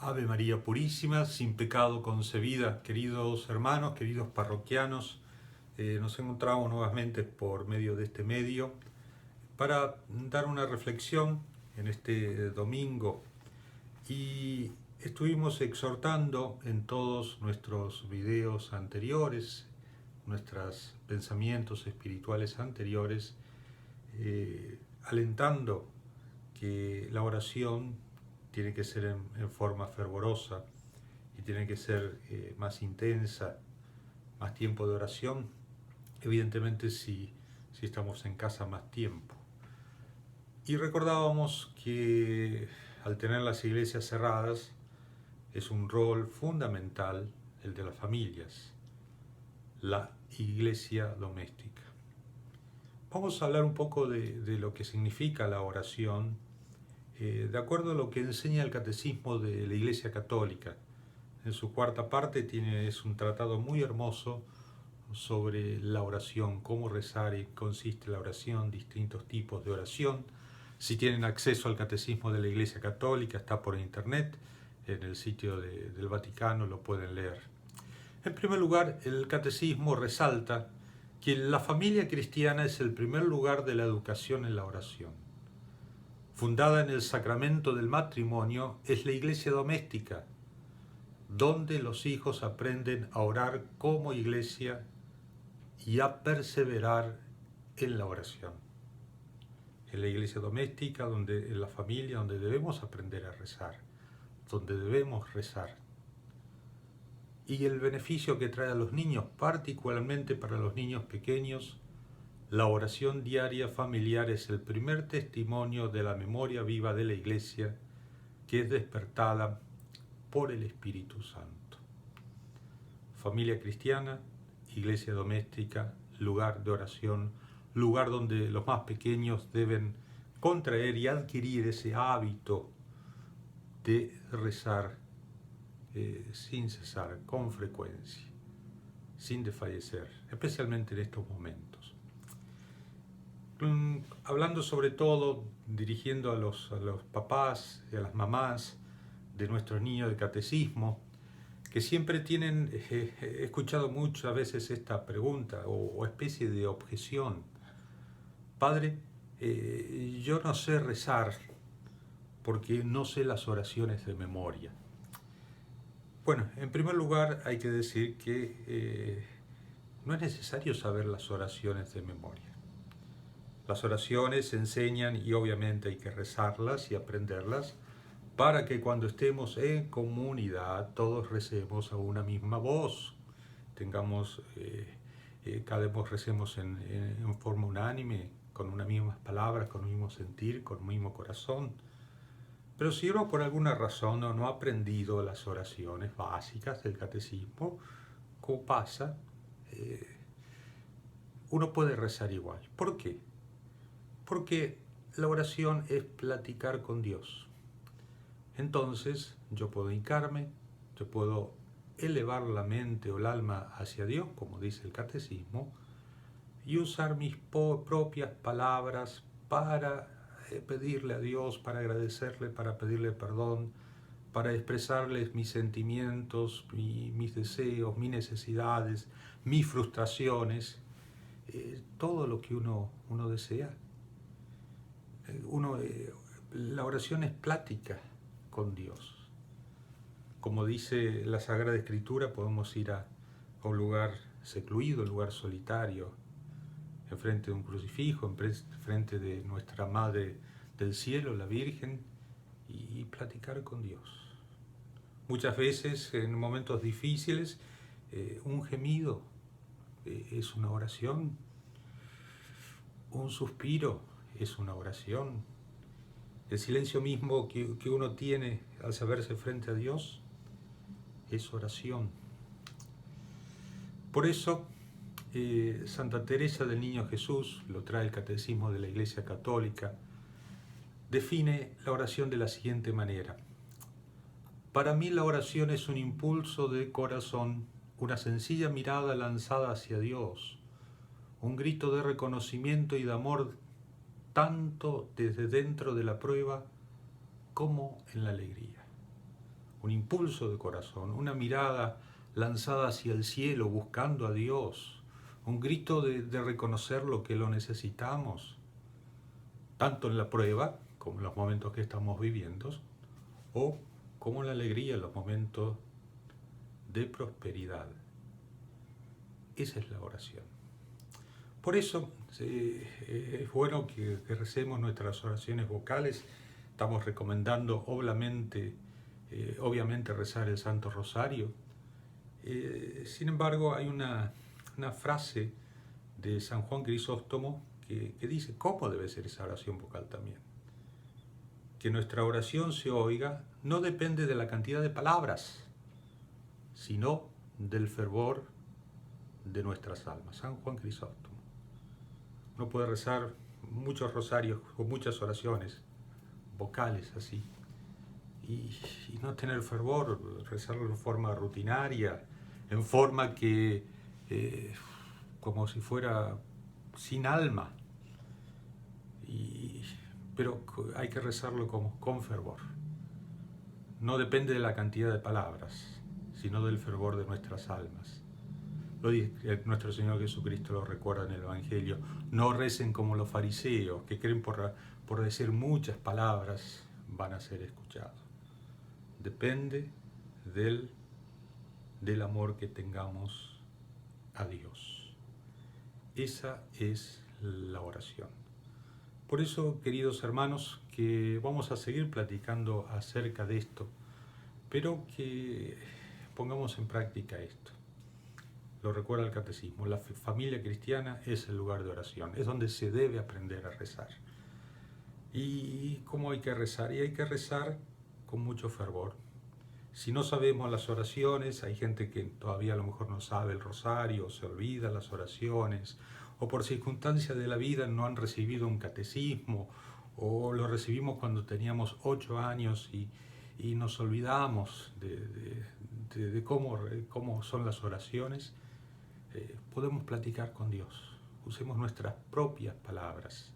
Ave María Purísima, sin pecado concebida. Queridos hermanos, queridos parroquianos, nos encontramos nuevamente por medio de este medio para dar una reflexión en este domingo. Y estuvimos exhortando en todos nuestros videos anteriores, nuestros pensamientos espirituales anteriores, alentando que la oración tiene que ser en forma fervorosa y tiene que ser más intensa, más tiempo de oración, evidentemente si estamos en casa más tiempo. Y recordábamos que al tener las iglesias cerradas es un rol fundamental el de las familias, la iglesia doméstica. Vamos a hablar un poco de lo que significa la oración, de acuerdo a lo que enseña el Catecismo de la Iglesia Católica. En su cuarta parte es un tratado muy hermoso sobre la oración, cómo rezar y consiste la oración, distintos tipos de oración. Si tienen acceso al Catecismo de la Iglesia Católica, está por internet, en el sitio del Vaticano lo pueden leer. En primer lugar, el Catecismo resalta que la familia cristiana es el primer lugar de la educación en la oración. Fundada en el sacramento del matrimonio, es la iglesia doméstica, donde los hijos aprenden a orar como iglesia y a perseverar en la oración. Es la iglesia doméstica, en la familia, donde debemos aprender a rezar, donde debemos rezar. Y el beneficio que trae a los niños, particularmente para los niños pequeños, la oración diaria familiar es el primer testimonio de la memoria viva de la Iglesia que es despertada por el Espíritu Santo. Familia cristiana, iglesia doméstica, lugar de oración, lugar donde los más pequeños deben contraer y adquirir ese hábito de rezar sin cesar, con frecuencia, sin desfallecer, especialmente en estos momentos. Hablando sobre todo, dirigiendo a los papás y a las mamás de nuestros niños de catecismo, que siempre tienen, he escuchado muchas veces esta pregunta o especie de objeción. Padre, yo no sé rezar porque no sé las oraciones de memoria. Bueno, en primer lugar hay que decir que no es necesario saber las oraciones de memoria. Las oraciones se enseñan y obviamente hay que rezarlas y aprenderlas para que cuando estemos en comunidad todos recemos a una misma voz, tengamos, cada vez recemos en forma unánime, con unas mismas palabras, con un mismo sentir, con un mismo corazón. Pero si uno por alguna razón no ha aprendido las oraciones básicas del catecismo, ¿cómo pasa? Uno puede rezar igual. ¿Por qué? Porque la oración es platicar con Dios. Entonces yo puedo hincarme, yo puedo elevar la mente o el alma hacia Dios, como dice el catecismo, y usar mis propias palabras para pedirle a Dios, para agradecerle, para pedirle perdón, para expresarles mis sentimientos, mis deseos, mis necesidades, mis frustraciones, todo lo que uno desea. La oración es plática con Dios. Como dice la Sagrada Escritura, podemos ir a un lugar secluido, un lugar solitario, enfrente de un crucifijo, enfrente de nuestra Madre del Cielo, la Virgen, y platicar con Dios. Muchas veces, en momentos difíciles, un gemido es una oración, un suspiro es una oración. El silencio mismo que uno tiene al saberse frente a Dios es oración. Por eso, Santa Teresa del Niño Jesús, lo trae el Catecismo de la Iglesia Católica, define la oración de la siguiente manera. Para mí la oración es un impulso de corazón, una sencilla mirada lanzada hacia Dios, un grito de reconocimiento y de amor tanto desde dentro de la prueba como en la alegría. un impulso de corazón, una mirada lanzada hacia el cielo buscando a Dios, un grito de reconocer lo que lo necesitamos, tanto en la prueba como en los momentos que estamos viviendo, o como en la alegría en los momentos de prosperidad. Esa es la oración. Por eso es bueno que recemos nuestras oraciones vocales. Estamos recomendando obviamente rezar el Santo Rosario. Sin embargo, hay una frase de San Juan Crisóstomo que dice cómo debe ser esa oración vocal también. Que nuestra oración se oiga no depende de la cantidad de palabras, sino del fervor de nuestras almas. San Juan Crisóstomo. Uno puede rezar muchos rosarios o muchas oraciones vocales así y no tener fervor, rezarlo en forma rutinaria, en forma que como si fuera sin alma, pero hay que rezarlo con fervor. No depende de la cantidad de palabras, sino del fervor de nuestras almas. Lo dice nuestro Señor Jesucristo, lo recuerda en el Evangelio. No recen como los fariseos, que creen por decir muchas palabras van a ser escuchados. Depende del amor que tengamos a Dios. Esa es la oración. Por eso, queridos hermanos, que vamos a seguir platicando acerca de esto, pero que pongamos en práctica esto. Lo recuerda el Catecismo, la familia cristiana es el lugar de oración, es donde se debe aprender a rezar. ¿Y cómo hay que rezar? Y hay que rezar con mucho fervor. Si no sabemos las oraciones, hay gente que todavía a lo mejor no sabe el rosario, se olvida las oraciones, o por circunstancias de la vida no han recibido un catecismo, o lo recibimos cuando teníamos 8 años y nos olvidamos de cómo son las oraciones. Podemos platicar con Dios, usemos nuestras propias palabras,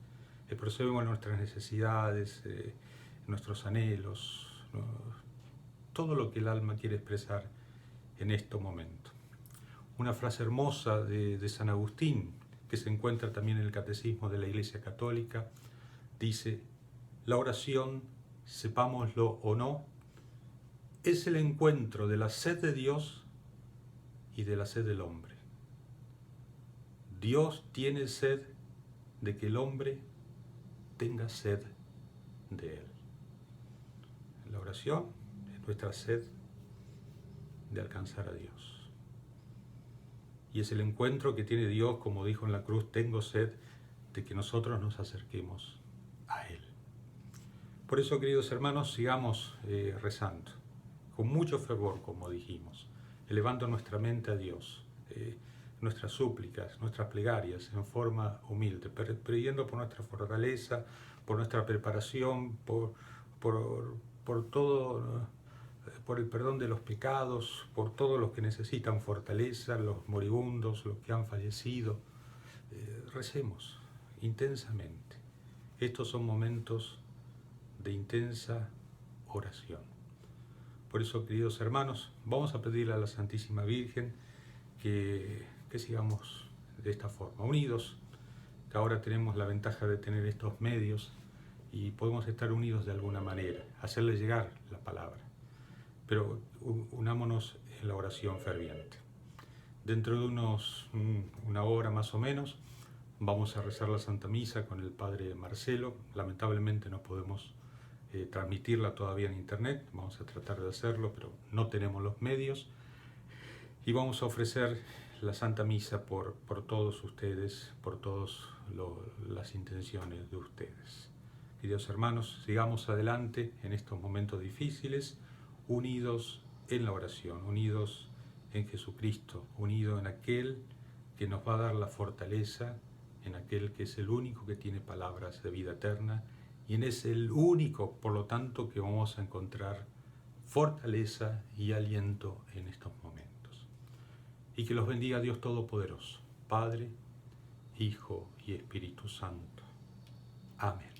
expresemos nuestras necesidades, nuestros anhelos, todo lo que el alma quiere expresar en este momento. Una frase hermosa de San Agustín, que se encuentra también en el Catecismo de la Iglesia Católica, dice: la oración, sepámoslo o no, es el encuentro de la sed de Dios y de la sed del hombre. Dios tiene sed de que el hombre tenga sed de Él. La oración es nuestra sed de alcanzar a Dios. Y es el encuentro que tiene Dios, como dijo en la cruz: tengo sed de que nosotros nos acerquemos a Él. Por eso, queridos hermanos, sigamos rezando, con mucho fervor, como dijimos, elevando nuestra mente a Dios, nuestras súplicas, nuestras plegarias en forma humilde, pidiendo por nuestra fortaleza, por nuestra preparación, por todo, por el perdón de los pecados, por todos los que necesitan fortaleza, los moribundos, los que han fallecido. Recemos intensamente. Estos son momentos de intensa oración. Por eso, queridos hermanos, vamos a pedirle a la Santísima Virgen que sigamos de esta forma, unidos, que ahora tenemos la ventaja de tener estos medios y podemos estar unidos de alguna manera, hacerle llegar la palabra. Pero unámonos en la oración ferviente. Dentro de una hora más o menos vamos a rezar la Santa Misa con el Padre Marcelo. Lamentablemente no podemos transmitirla todavía en internet, vamos a tratar de hacerlo, pero no tenemos los medios. Y vamos a ofrecer la Santa Misa por todos ustedes, por todas las intenciones de ustedes. Queridos hermanos, sigamos adelante en estos momentos difíciles, unidos en la oración, unidos en Jesucristo, unidos en aquel que nos va a dar la fortaleza, en aquel que es el único que tiene palabras de vida eterna, y en ese el único, por lo tanto, que vamos a encontrar fortaleza y aliento en estos momentos. Y que los bendiga Dios Todopoderoso, Padre, Hijo y Espíritu Santo. Amén.